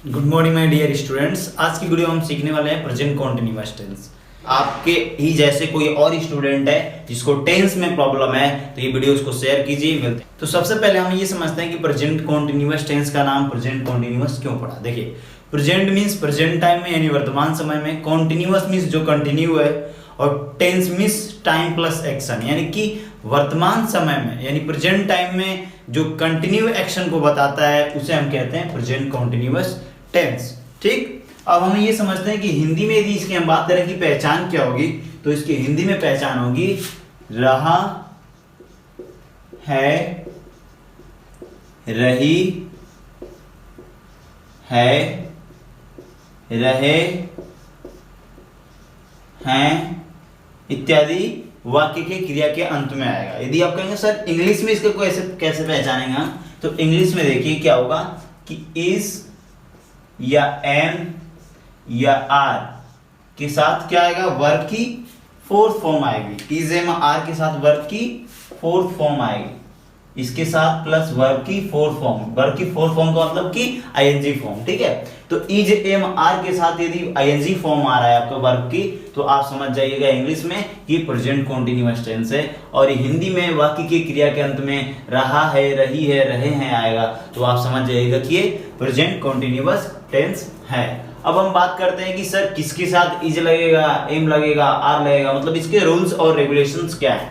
Good morning my dear students. आज की video हम सीखने वाले हैं प्रेजेंट कॉन्टिन्यूअस टेंस। आपके ही जैसे कोई और स्टूडेंट है जिसको टेंस में प्रॉब्लम है तो ये वीडियो उसको शेयर कीजिए। मिलते तो सबसे पहले हम ये समझते हैं कि प्रेजेंट कॉन्टिन्यूअस टेंस का नाम प्रेजेंट कॉन्टिन्यूअस क्यों पड़ा। देखिए, प्रेजेंट मीन्स प्रेजेंट टाइम में यानी वर्तमान समय में, कॉन्टिन्यूअस मीन्स जो कंटिन्यू है, और tense means time plus action यानी कि वर्तमान समय में यानी प्रेजेंट टाइम में जो कंटिन्यू एक्शन को बताता है उसे हम कहते हैं प्रेजेंट कॉन्टिन्यूअस टेंस। ठीक, अब हम ये समझते हैं कि हिंदी में यदि इसकी हम बात करें कि पहचान क्या होगी, तो इसकी हिंदी में पहचान होगी रहा है, रही है, रहे हैं इत्यादि वाक्य के क्रिया के अंत में आएगा। यदि आप कहेंगे सर इंग्लिश में इसको कैसे पहचानेंगे हम, तो इंग्लिश में देखिए क्या होगा कि इज या एम या आर के साथ क्या आएगा, वर्ब की फोर्थ फॉर्म आएगी। इज एम आर के साथ वर्ब की फोर्थ फॉर्म आएगी, इसके साथ प्लस वर्ब की फोर्थ फॉर्म। वर्ब की फोर्थ फॉर्म का मतलब कि आईएनजी फॉर्म। ठीक है, तो इज एम आर के साथ यदि आईएनजी फॉर्म आ रहा है आपका वर्ब की, तो आप समझ जाइएगा इंग्लिश में कि प्रेजेंट कॉन्टिन्यूअस टेंस है। और हिंदी में वाक्य की क्रिया के अंत में रहा है, रही है, रहे हैं आएगा, तो आप समझ जाइएगा कि ये प्रेजेंट कॉन्टिन्यूअस टेंस है। अब हम बात करते हैं कि सर किसके साथ इज लगेगा, एम लगेगा, आर लगेगा, मतलब इसके रूल्स और रेगुलेशंस क्या है।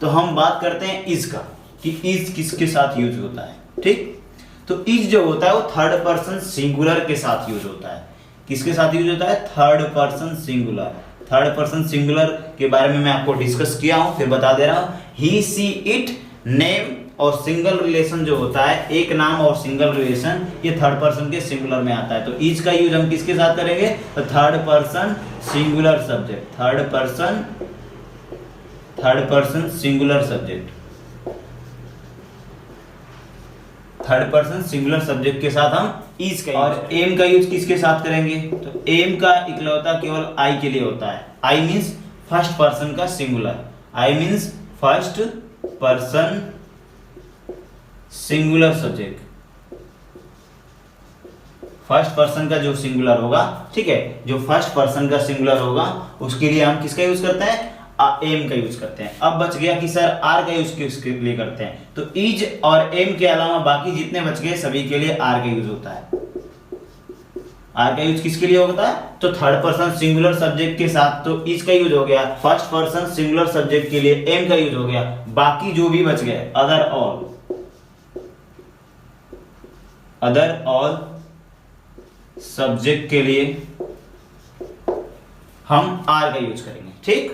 तो हम बात करते हैं इज का, कि इज किसके साथ यूज होता है। ठीक, तो इज जो होता है वो थर्ड पर्सन सिंगुलर के साथ यूज होता है। किसके साथ यूज होता है, third person singular. Third person singular के बारे में मैं आपको डिस्कस किया हूं, फिर बता दे रहा हूं। ही, सी, इट, नेम और सिंगल रिलेशन जो होता है, एक नाम और सिंगल रिलेशन, ये थर्ड पर्सन के सिंगुलर में आता है। तो इज का यूज हम किसके साथ करेंगे, तो third person singular subject, third person singular subject, third person singular subject के साथ हम इज का। और एम का यूज किसके साथ करेंगे, तो एम का इकलौता केवल आई के लिए होता है। आई मींस फर्स्ट पर्सन का सिंगुलर, आई means first person singular subject, first person का जो सिंगुलर होगा, ठीक है, जो फर्स्ट पर्सन का सिंगुलर होगा उसके लिए हम किसका यूज करते हैं, एम का यूज करते हैं। अब बच गया कि सर आर का यूज किसके लिए करते हैं, तो इज और एम के अलावा बाकी जितने बच गए सभी के लिए आर का यूज होता है। आर का यूज किसके लिए होता है, तो थर्ड पर्सन सिंगुलर सब्जेक्ट के साथ तो इज का यूज हो गया, फर्स्ट पर्सन सिंगुलर सब्जेक्ट के लिए एम का यूज हो गया, बाकी जो भी बच गए अदर ऑल सब्जेक्ट के लिए हम आर का यूज करेंगे। ठीक,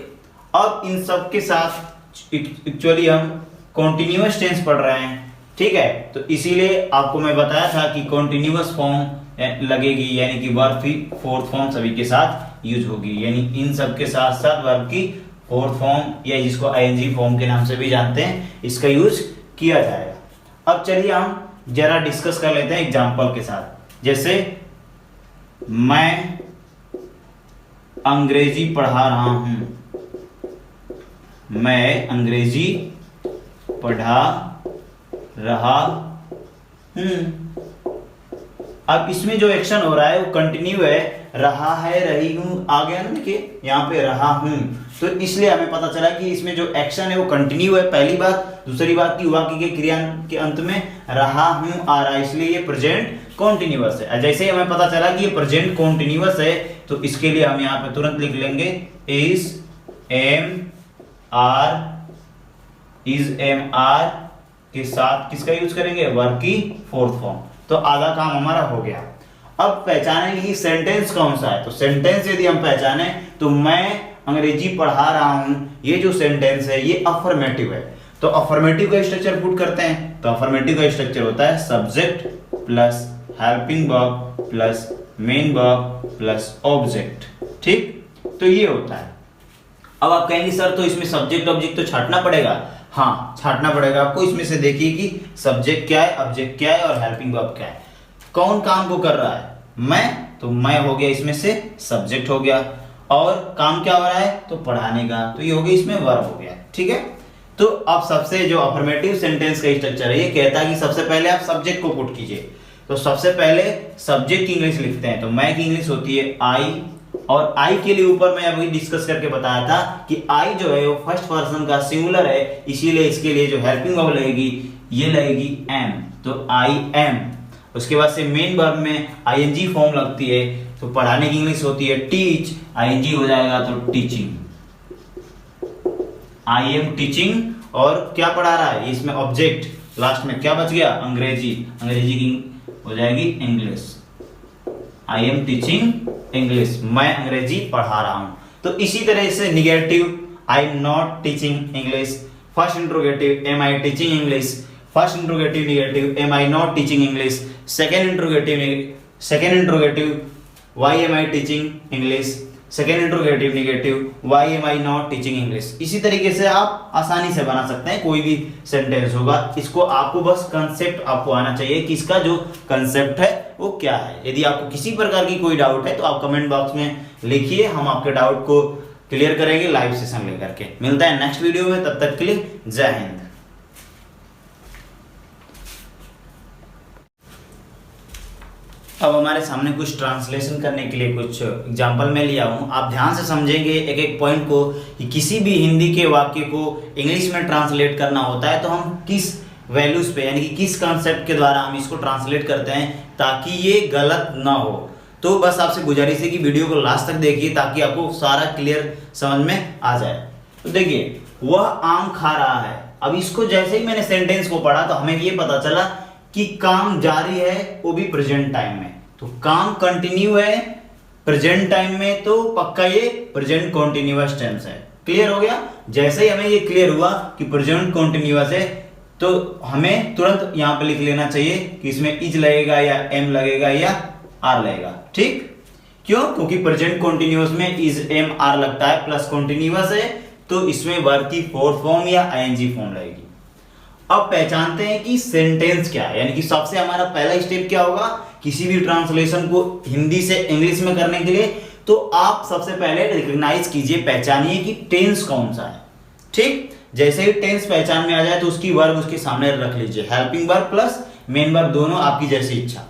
अब इन सब के साथ एक्चुअली हम कॉन्टिन्यूअस टेंस पढ़ रहे हैं। ठीक है, तो इसीलिए आपको मैं बताया था कि कॉन्टिन्यूअस फॉर्म लगेगी, यानी कि वर्ब की फोर्थ फॉर्म सभी के साथ यूज होगी, यानी इन सब के साथ साथ वर्ब की फोर्थ फॉर्म या जिसको आईएनजी फॉर्म के नाम से भी जानते हैं, इसका यूज किया जाएगा। अब चलिए हम जरा डिस्कस कर लेते हैं एग्जाम्पल के साथ। जैसे मैं अंग्रेजी पढ़ा रहा हूं, मैं अंग्रेजी पढ़ा रहा हूं। अब इसमें जो एक्शन हो रहा है वो कंटिन्यू है, रहा है, रही हूं आ गया ना, देखिए यहाँ पे रहा हूं, तो इसलिए हमें पता चला कि इसमें जो एक्शन है वो कंटिन्यू है, पहली बात। दूसरी बात की वाक्य के क्रिया के अंत में रहा हूं आ रहा है, इसलिए ये प्रेजेंट कॉन्टिन्यूअस है। जैसे ही हमें पता चला कि ये प्रेजेंट कॉन्टिन्यूअस है, तो इसके लिए हम यहाँ पे तुरंत लिख लेंगे इज एम आर के साथ किसका यूज करेंगे, वर्ब की फोर्थ फॉर्म। तो आधा काम हमारा हो गया। अब पहचानेंगे कि सेंटेंस कौन सा है, तो सेंटेंस यदि हम पहचाने तो मैं अंग्रेजी पढ़ा रहा हूं, ये जो सेंटेंस है ये अफर्मेटिव है। तो अफर्मेटिव का स्ट्रक्चर पुट करते हैं, तो अफर्मेटिव का स्ट्रक्चर होता है subject plus helping verb plus main verb plus object. ठीक, तो ये होता है। अब आप कहेंगे सर तो इसमें सब्जेक्ट ऑब्जेक्ट तो छांटना पड़ेगा। हाँ, छांटना पड़ेगा आपको। इसमें से देखिए कि सब्जेक्ट क्या है, ऑब्जेक्ट क्या है और हेल्पिंग वर्ब क्या है, कौन काम को कर रहा है, मैं, तो मैं हो गया इसमें से सब्जेक्ट हो गया, और काम क्या हो रहा है, तो पढ़ाने का, तो ये हो गया इसमें वर्ब हो गया। ठीक है, तो अब सबसे जो अफर्मेटिव सेंटेंस का स्ट्रक्चर है ये कहता है कि सबसे पहले आप सब्जेक्ट को पुट कीजिए। तो सबसे पहले सब्जेक्ट की इंग्लिश लिखते हैं, तो मैं की इंग्लिश होती है आई, और आई के लिए ऊपर मैं अभी डिस्कस करके बताया था कि आई जो है वो फर्स्ट पर्सन का सिंगुलर है, इसीलिए इसके लिए जो हेल्पिंग वर्ब लगेगी ये लगेगी एम, तो आई एम। उसके बाद से मेन वर्ब में आईएनजी फॉर्म लगती है, तो पढ़ाने की इंग्लिश होती है टीच, आईएनजी हो जाएगा तो टीचिंग, आई एम टीचिंग। और क्या पढ़ा रहा है इसमें ऑब्जेक्ट, लास्ट में क्या बच गया अंग्रेजी, अंग्रेजी की हो जाएगी English, I am teaching English, मैं अंग्रेजी पढ़ा रहा हूं। तो इसी तरह से negative, I am not teaching English, first interrogative am I teaching English, first interrogative negative am I not teaching English, second interrogative why am I teaching English, second interrogative negative why am I not teaching English. इसी तरीके से आप आसानी से बना सकते हैं, कोई भी सेंटेंस होगा। इसको आपको बस कंसेप्ट आपको आना चाहिए कि इसका जो कंसेप्ट है वो क्या है। यदि आपको किसी प्रकार की कोई डाउट है तो आप कमेंट बॉक्स में लिखिए, हम आपके डाउट को क्लियर करेंगे लाइव सेशन लेकर के। मिलता है नेक्स्ट वीडियो में, तब तक के लिए जय हिंद। अब हमारे सामने कुछ ट्रांसलेशन करने के लिए कुछ एग्जाम्पल मैं लिया हूँ, आप ध्यान से समझेंगे एक एक पॉइंट को कि किसी भी हिंदी के वाक्य को इंग्लिश में ट्रांसलेट करना होता है तो हम किस वैल्यूज पे यानी कि किस कॉन्सेप्ट के द्वारा हम इसको ट्रांसलेट करते हैं ताकि ये गलत ना हो। तो बस आपसे गुजारिश है कि वीडियो को लास्ट तक देखिए ताकि आपको सारा क्लियर समझ में आ जाए। तो देखिए, वह आम खा रहा है। अब इसको जैसे ही मैंने सेंटेंस को पढ़ा तो हमें ये पता चला कि काम जारी है, वो भी प्रेजेंट टाइम में। तो काम कंटिन्यू है प्रेजेंट टाइम में, तो पक्का ये प्रेजेंट कॉन्टिन्यूअस टेंस है। क्लियर हो गया? जैसे ही हमें ये क्लियर हुआ कि प्रेजेंट कॉन्टिन्यूअस है तो हमें तुरंत यहां पे लिख लेना चाहिए कि इसमें इज लगेगा या एम लगेगा या आर लगेगा। ठीक, क्यों? क्योंकि प्रेजेंट कॉन्टिन्यूअस में इज एम आर लगता है, प्लस कॉन्टिन्यूअस है तो इसमें वर्ब की फोर्थ फॉर्म या आईएनजी फॉर्म लगेगी। अब पहचानते हैं कि सेंटेंस क्या है, यानी कि सबसे हमारा पहला स्टेप क्या होगा किसी भी ट्रांसलेशन को हिंदी से इंग्लिश में करने के लिए। तो आप सबसे पहले रिकॉग्नाइज कीजिए, पहचानिए कि टेंस कौन सा है। ठीक, जैसे ही टेंस पहचान में आ जाए तो उसकी वर्ब उसके सामने रख लीजिए, helping verb plus main verb दोनों आपकी जैसी इच्छा।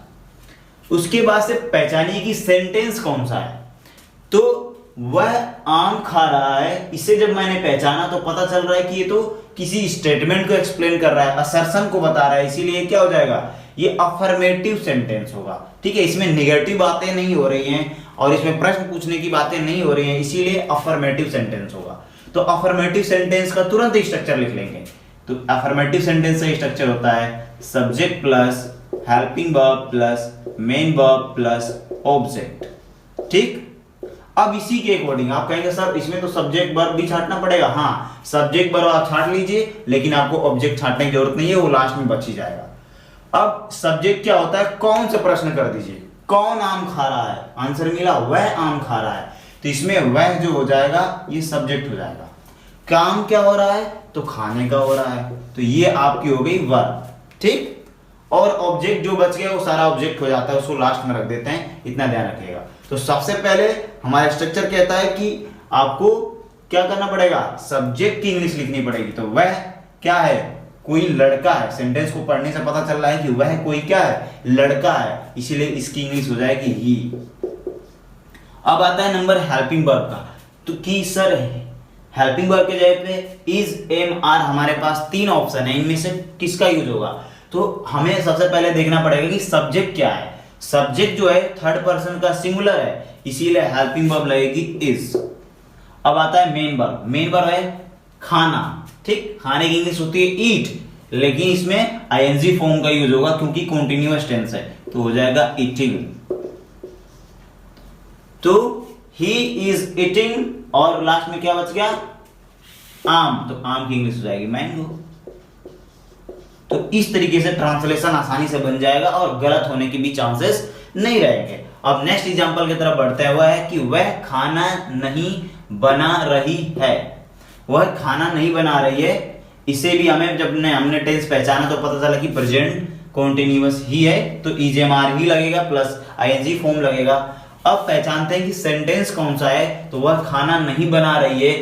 उसके बाद से पहचानिए कि सेंटेंस कौन सा है। तो वह आम खा रहा है, इसे जब मैंने पहचाना तो पता चल रहा है कि ये तो किसी स्टेटमेंट को एक्सप्लेन कर रहा है, असर्शन को बता रहा है, इसीलिए क्या हो जाएगा, ये अफर्मेटिव सेंटेंस होगा। ठीक है, इसमें नेगेटिव बातें नहीं हो रही हैं और इसमें प्रश्न पूछने की बातें नहीं हो रही हैं, इसीलिए अफर्मेटिव सेंटेंस होगा। तो अफर्मेटिव सेंटेंस का तुरंत स्ट्रक्चर लिख लेंगे। तो अफर्मेटिव सेंटेंस का स्ट्रक्चर होता है subject plus helping verb plus main verb plus object. ठीक, अब इसी के अकॉर्डिंग आप कहेंगे सर इसमें तो सब्जेक्ट वर्ब भी छांटना पड़ेगा। हाँ, सब्जेक्ट वर्ब आप छांट लीजिए, लेकिन आपको ऑब्जेक्ट छांटने की जरूरत नहीं है, वो लास्ट में बच ही जाएगा। अब सब्जेक्ट क्या होता है, कौन से प्रश्न कर दीजिए, कौन आम खा रहा है, आंसर मिला वह आम खा रहा है, तो इसमें वह जो हो जाएगा ये सब्जेक्ट हो जाएगा। काम क्या हो रहा है, तो खाने का हो रहा है, तो ये आपकी हो गई वर्ब। ठीक, और ऑब्जेक्ट जो बच गया वो सारा ऑब्जेक्ट हो जाता है, उसको लास्ट में रख देते हैं, इतना ध्यान रखिएगा। तो सबसे पहले हमारा स्ट्रक्चर कहता है कि आपको क्या करना पड़ेगा, सब्जेक्ट की इंग्लिश लिखनी पड़ेगी। तो वह क्या है, कोई लड़का है। सेंटेंस को पढ़ने से पता चल रहा है कि वह कोई क्या है, लड़का है, इसीलिए इसकी इंग्लिश हो जाएगी ही। अब आता है नंबर हेल्पिंग वर्ब का। तो कि सर हेल्पिंग वर्ब के जगह पे इज एम आर हमारे पास तीन ऑप्शन है, इनमें से किसका यूज होगा। तो हमें सबसे पहले देखना पड़ेगा कि सब्जेक्ट क्या है। सब्जेक्ट जो है थर्ड पर्सन का सिंगुलर है, इसीलिए हेल्पिंग वर्ब लगेगी इज। अब आता है मेन वर्ब। मेन वर्ब है खाना। ठीक, खाने की इंग्लिश होती है ईट, लेकिन इसमें आईएनजी फॉर्म का यूज होगा क्योंकि कॉन्टिन्यूअस टेंस है, तो हो जाएगा ईटिंग। तो ही इज ईटिंग और लास्ट में क्या बच गया, आम, तो आम की इंग्लिश हो जाएगी मैंगो। तो इस तरीके से ट्रांसलेशन आसानी से बन जाएगा और गलत होने के भी चांसेस नहीं रहेंगे। अब नेक्स्ट एग्जांपल की तरफ बढ़ते हैं, वह है कि वह खाना नहीं बना रही है। वह खाना नहीं बना रही है, इसे भी हमें जब हमने टेंस पहचाना तो पता चला कि प्रेजेंट कॉन्टिन्यूअस ही है, तो ईजेएमआर ही लगेगा प्लस आईएनजी फॉर्म लगेगा। अब पहचानते हैं कि सेंटेंस कौन सा है। तो वह खाना नहीं बना रही है,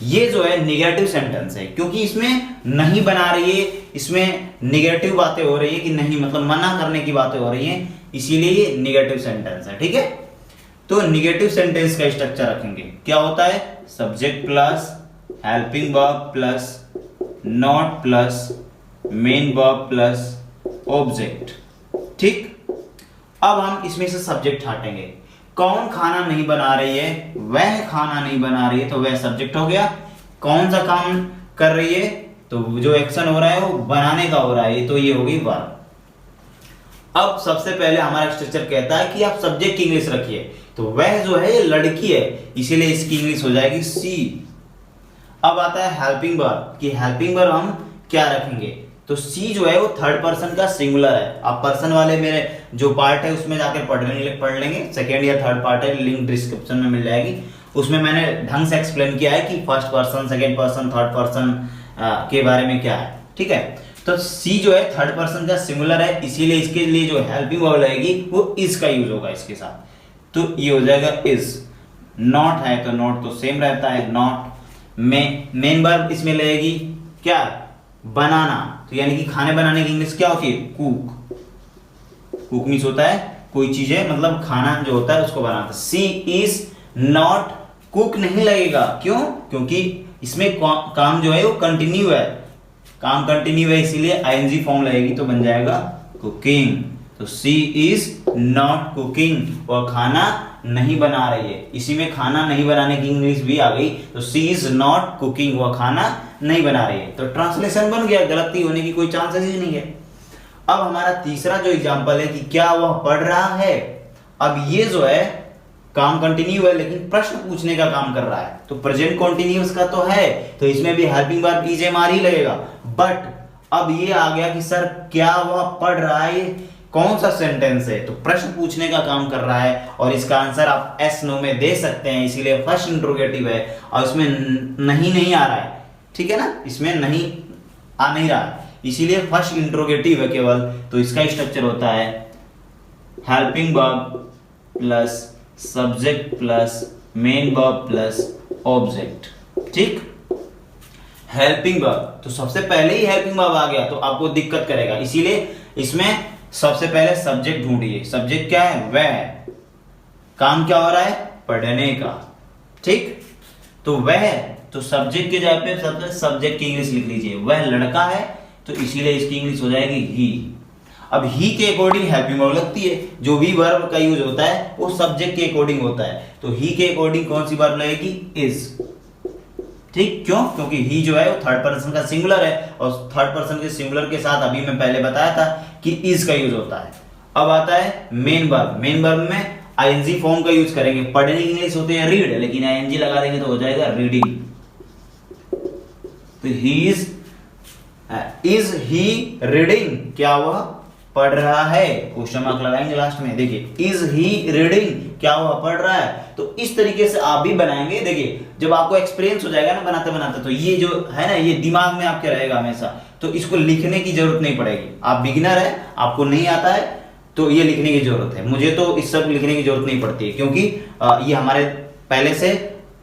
ये जो है निगेटिव सेंटेंस है, क्योंकि इसमें नहीं बना रही है, इसमें निगेटिव बातें हो रही है कि नहीं, मतलब मना करने की बातें हो रही हैं, इसीलिए ये निगेटिव सेंटेंस है। ठीक है, तो निगेटिव सेंटेंस का स्ट्रक्चर रखेंगे, क्या होता है, subject plus helping verb plus not plus main verb plus object. ठीक, अब हम इसमें से सब्जेक्ट हटाएंगे। कौन खाना नहीं बना रही है, वह खाना नहीं बना रही है, तो वह सब्जेक्ट हो गया। कौन सा काम कर रही है, तो जो एक्शन हो रहा है वो बनाने का हो रहा है, तो ये होगी वर्ब। अब सबसे पहले हमारा स्ट्रक्चर कहता है कि आप सब्जेक्ट की इंग्लिश रखिए, तो वह जो है ये लड़की है, इसीलिए इसकी इंग्लिश हो जाएगी सी। अब आता है हेल्पिंग वर्ब, कि हेल्पिंग वर्ब हम क्या रखेंगे, तो सी जो है वो थर्ड पर्सन का सिंगुलर है। आप पर्सन वाले मेरे जो पार्ट है उसमें जाकर पढ़ लेंगे, सेकेंड या थर्ड पार्ट है, लिंक डिस्क्रिप्शन में मिल जाएगी, उसमें मैंने ढंग से एक्सप्लेन किया है कि first person, second person, third person के बारे में क्या है। ठीक है, तो सी जो है थर्ड पर्सन का सिंगुलर है, इसीलिए इसके लिए जो हेल्पिंग वर्ब लगेगी वो इज का यूज होगा इसके साथ, तो ये हो जाएगा इज। नॉट है तो नॉट तो सेम रहता है, नॉट। मेन वर्ब इसमें लगेगी क्या, बनाना, तो यानी कि खाने बनाने की इंग्लिश क्या होती है, कुक। कुक मीन्स होता है कोई चीजें, मतलब खाना जो होता है उसको बनाता। सी इज नॉट कुक नहीं लगेगा, क्यों, क्योंकि इसमें काम जो है वो कंटिन्यू है, काम कंटिन्यू है, इसीलिए आईएनजी फॉर्म लगेगी, तो बन जाएगा कुकिंग। तो सी इज नॉट कुकिंग, वह खाना नहीं बना रही है, इसी में खाना नहीं बनाने की इंग्लिश भी आ गई, तो सी इज नॉट कुकिंग, वह खाना नहीं बना रही है, तो ट्रांसलेशन बन गया, गलती होने की कोई चांसेस ही नहीं है। अब हमारा तीसरा जो एग्जांपल है कि क्या वह पढ़ रहा है, अब ये जो है काम कंटिन्यू है लेकिन प्रश्न पूछने का काम कर रहा है, तो प्रेजेंट कंटिन्यूअस का तो है, तो इसमें भी हेल्पिंग वर्ब ईजेएमआर ही लगेगा। बट अब ये आ गया कि सर क्या वह पढ़ रहा है, कौन सा सेंटेंस है, तो प्रश्न पूछने का काम कर रहा है, और इसका आंसर आप एस नो में दे सकते हैं, इसीलिए फर्स्ट इंट्रोगेटिव है, और इसमें नहीं आ रहा है, ठीक है ना, इसमें नहीं रहा है, इसीलिए फर्स्ट इंट्रोगेटिव है केवल, तो इसका स्ट्रक्चर होता है helping verb plus subject plus main verb plus object. ठीक, हेल्पिंग वर्ब, तो सबसे पहले ही हेल्पिंग वर्ब आ गया तो आपको दिक्कत करेगा, इसीलिए इसमें सबसे पहले सब्जेक्ट ढूंढिए। सब्जेक्ट क्या है, वह, काम क्या हो रहा है, पढ़ने का। ठीक, तो वह, तो सब्जेक्ट के जगह पे सबसे सब्जेक्ट की इंग्लिश लिख लीजिए, वह लड़का है, तो इसीलिए इसकी इंग्लिश हो जाएगी ही। अब ही के अकॉर्डिंग हेल्पिंग वर्ब लगती है, जो भी वर्ब का यूज होता है वो सब्जेक्ट के अकॉर्डिंग होता है, तो ही के अकॉर्डिंग कौन सी वर्ब लगेगी, इज। ठीक, क्यों, क्योंकि ही जो है वो थर्ड पर्सन का सिंगुलर है, और थर्ड पर्सन के सिंगुलर के साथ अभी मैं पहले बताया था कि इज का यूज होता है। अब आता है मेन वर्ब, मेन वर्ब में आईएनजी फॉर्म का यूज करेंगे, पढ़ने की इंग्लिश होते हैं रीड, लेकिन आईएनजी लगा देंगे तो हो जाएगा रीडिंग। तो ही इज ही रीडिंग, क्या वह पढ़ रहा है, क्वेश्चन मार्क लगाएंगे लास्ट में, देखिए इज ही रीडिंग, क्या वह पढ़ रहा है, तो इस तरीके से आप भी बनाएंगे। देखिए जब आपको एक्सपीरियंस हो जाएगा ना बनाते बनाते, तो ये जो है ना, ये दिमाग में आपके रहेगा हमेशा, तो इसको लिखने की जरूरत नहीं पड़ेगी। आप बिगिनर है, आपको नहीं आता है, तो ये लिखने की जरूरत है, मुझे तो इस सब लिखने की जरूरत नहीं पड़ती है, क्योंकि ये हमारे पहले से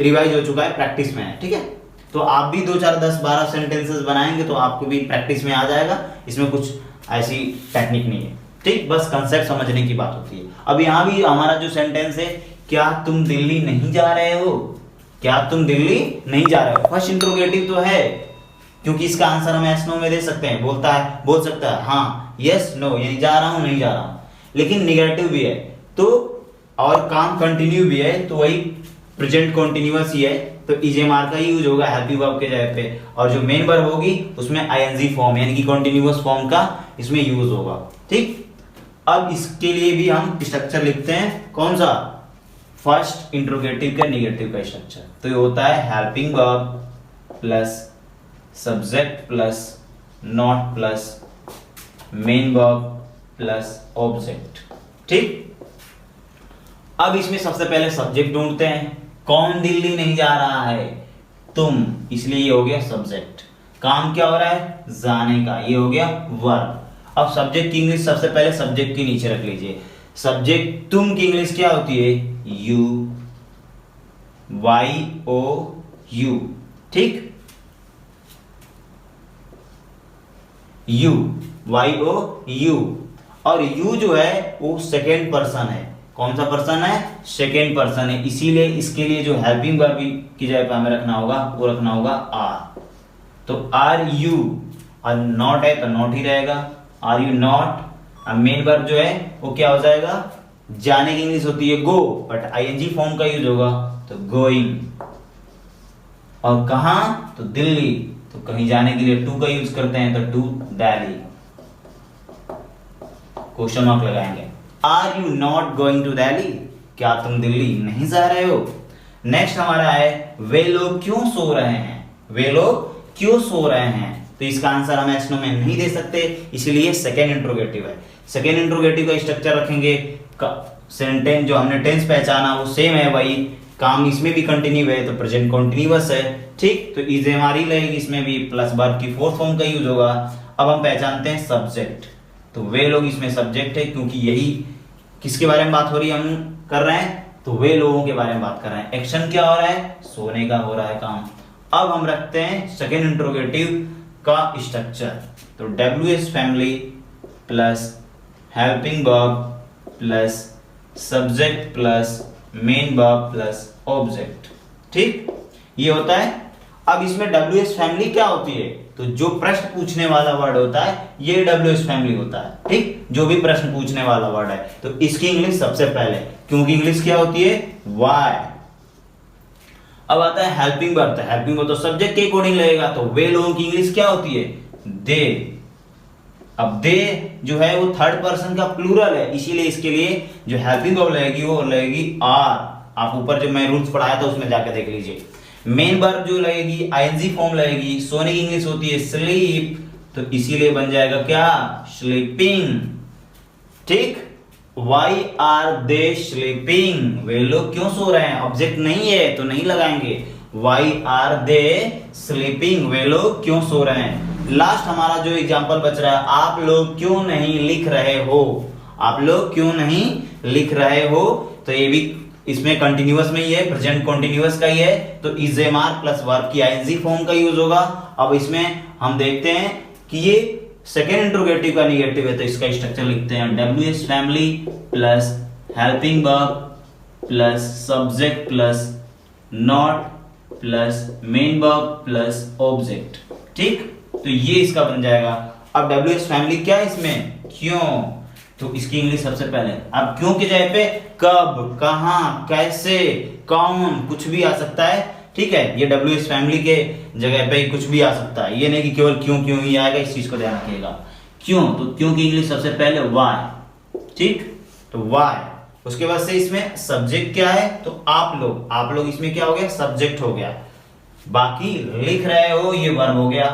रिवाइज हो चुका है, प्रैक्टिस में है। ठीक है, तो आप भी 2 4 10 12 सेंटेंसेस बनाएंगे तो आपको भी प्रैक्टिस में आ जाएगा, इसमें कुछ ऐसी टेक्निक नहीं है। ठीक, बस कंसेप्ट समझने की बात होती है। अब यहाँ भी हमारा जो सेंटेंस है, क्या तुम दिल्ली नहीं जा रहे हो, क्या तुम दिल्ली नहीं जा रहे हो, फर्स्ट इंट्रोगेटिव तो है, क्योंकि इसका आंसर हम यस नो में दे सकते हैं, बोल सकता है हाँ यस नो, यानी जा रहा हूं नहीं जा रहा हूं, लेकिन निगेटिव भी है तो, और काम कंटिन्यू भी है, तो वही प्रेजेंट कंटिन्यूअस ही है, तो ईजेएमआर का यूज होगा हेल्पिंग वर्ब के जगह पे, और जो मेन वर्ब होगी उसमें आईएनजी फॉर्म यानी कि कंटिन्यूअस फॉर्म का इसमें यूज होगा। ठीक, अब इसके लिए भी हम स्ट्रक्चर लिखते हैं, कौन सा, फर्स्ट इंट्रोगेटिव का निगेटिव का स्ट्रक्चर, तो ये होता है helping verb plus subject plus not plus main verb plus object. ठीक, अब इसमें सबसे पहले सब्जेक्ट ढूंढते हैं, कौन दिल्ली नहीं जा रहा है, तुम, इसलिए ये हो गया सब्जेक्ट, काम क्या हो रहा है, जाने का, ये हो गया वर्ब। अब सब्जेक्ट की इंग्लिश सबसे पहले सब्जेक्ट के नीचे रख लीजिए, सब्जेक्ट तुम की इंग्लिश क्या होती है, यू, YOU, ठीक, यू, YOU, और यू जो है वो सेकेंड पर्सन है। कौन सा पर्सन है? सेकेंड पर्सन है, इसीलिए इसके लिए जो हेल्पिंग वर्ब की जगह पे हमें रखना होगा वो रखना होगा आर। तो आर यू, और नॉट है तो नॉट ही रहेगा, आर यू नॉट। अब मेन वर्ब जो है वो क्या हो जाएगा? जाने की इंग्लिश होती है गो, बट ING फॉर्म का यूज होगा तो गोइंग। और कहां? तो दिल्ली, तो कहीं जाने के लिए टू का यूज करते हैं तो टू दिल्ली, क्वेश्चन मार्क लगाएंगे। Are you not going to Delhi? क्या तुम दिल्ली नहीं जा रहे हो? नेक्स्ट हमारा है वे लोग क्यों सो रहे हैं? वे लोग क्यों सो रहे हैं? तो इसका आंसर हम एस नो में नहीं दे सकते, इसीलिए सेकेंड इंट्रोगेटिव है। सेकेंड इंट्रोगेटिव का स्ट्रक्चर रखेंगे, सेंटेंस जो हमने टेंस पहचाना वो सेम है भाई, काम इसमें भी कंटिन्यू है तो प्रेजेंट कंटिन्यूअस है, ठीक। तो इज हमारी लगेगी, इसमें भी प्लस वर्ब की फोर्थ फॉर्म का यूज होगा। अब हम पहचानते हैं सब्जेक्ट, तो वे लोग इसमें सब्जेक्ट है, क्योंकि यही किसके बारे में बात हो रही है, हम कर रहे हैं तो वे लोगों के बारे में बात कर रहे हैं। एक्शन क्या हो रहा है? सोने का हो रहा है काम। अब हम रखते हैं सेकेंड इंट्रोगेटिव का स्ट्रक्चर, तो WH family plus helping verb plus subject plus main verb plus object, ठीक, ये होता है। अब इसमें WH फैमिली क्या होती है? तो जो प्रश्न पूछने वाला वर्ड होता है ये WH फैमिली होता है, ठीक, जो भी प्रश्न पूछने वाला वर्ड है तो इसकी इंग्लिश सबसे पहले, क्योंकि इंग्लिश क्या होती है? वाई। अब आता है हेल्पिंग वर्ब, तो हेल्पिंग वर्ब तो सब्जेक्ट के अकॉर्डिंग लगेगा, तो वे लोगों की इंग्लिश क्या होती है? दे। अब दे जो है वो थर्ड पर्सन का प्लूरल है, इसीलिए इसके लिए जो हेल्पिंग वर्ब लगेगी वो लगेगी आर। आप ऊपर जो मैं रूल्स पढ़ाया था उसमें जाकर देख लीजिए। मेन वर्ब जो लगेगी ING फॉर्म लगेगी, सोने की इंग्लिश होती है स्लीप, तो इसीलिए बन जाएगा क्या? स्लीपिंग, ठीक। Why are they sleeping? वे लोग क्यों सो रहे हैं? ऑब्जेक्ट नहीं है तो नहीं लगाएंगे। Why are they sleeping? वे लोग क्यों सो रहे हैं। लास्ट हमारा जो एग्जांपल बच रहा है, आप लोग क्यों नहीं लिख रहे हो? आप लोग क्यों नहीं लिख रहे हो, तो ये भी इसमें कंटिन्यूअस में ही है, प्रेजेंट कंटिन्यूअस का ही है, तो इजेमार प्लस वर्ब की ING फॉर्म का यूज होगा। अब इसमें हम देखते हैं कि ये सेकेंड इंट्रोगेटिव का निगेटिव है, तो इसका स्ट्रक्चर लिखते हैं WH family plus helping verb plus subject plus not plus main verb plus object, ठीक। तो ये इसका बन जाएगा। अब WH फैमिली क्या है इसमें? क्यों, तो इसकी इंग्लिश सबसे पहले, अब क्यों की जगह पे कब, कहां, कैसे, कौन, कुछ भी आ सकता है, ठीक है। ये WH फैमिली के जगह पे कुछ भी आ सकता है, ये नहीं कि केवल क्यों क्यों ही आएगा, इस चीज को ध्यान रखिएगा। क्यों, तो क्यों की इंग्लिश सबसे पहले वाई, ठीक, तो वाई। उसके बाद से इसमें सब्जेक्ट क्या है? तो आप लोग इसमें क्या हो गया? सब्जेक्ट हो गया। बाकी लिख रहे हो ये वर्ब हो गया,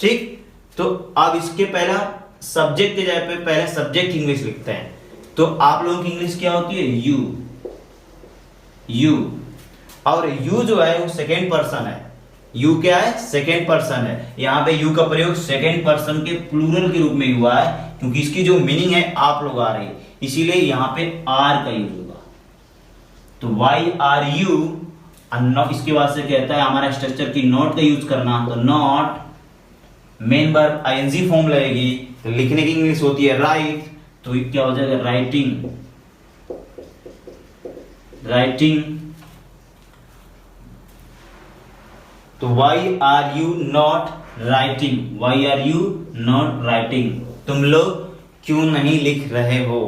ठीक। तो अब इसके पहला सब्जेक्ट के जगह पे पहले सब्जेक्ट इंग्लिश लिखते हैं, तो आप लोगों की इंग्लिश क्या होती है? यू। और यू जो है वो सेकेंड पर्सन है। यू क्या है? सेकेंड पर्सन है। यहाँ पे यू का प्रयोग सेकेंड पर्सन के प्लूरल के रूप में हुआ है, क्योंकि इसकी जो मीनिंग है आप लोग आ रही है, इसीलिए यहाँ पे आर का यूज होगा। तो वाई आर यू, इसके बाद से कहता है हमारा स्ट्रक्चर की नॉट का यूज करना, तो not main verb ING form लगेगी, तो लिखने की इंग्लिश होती है राइट, तो क्या हो जाएगा? राइटिंग। तो why are you not writing? तुम लोग क्यों नहीं लिख रहे हो?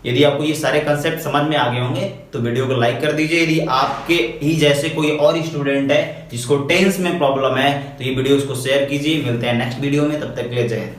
यदि आपको ये सारे कंसेप्ट समझ में आ गए होंगे तो वीडियो को लाइक कर दीजिए। यदि आपके ही जैसे कोई और स्टूडेंट है जिसको टेंस में प्रॉब्लम है तो ये वीडियो उसको शेयर कीजिए। मिलते हैं नेक्स्ट वीडियो में, तब तक के लिए जय हिंद।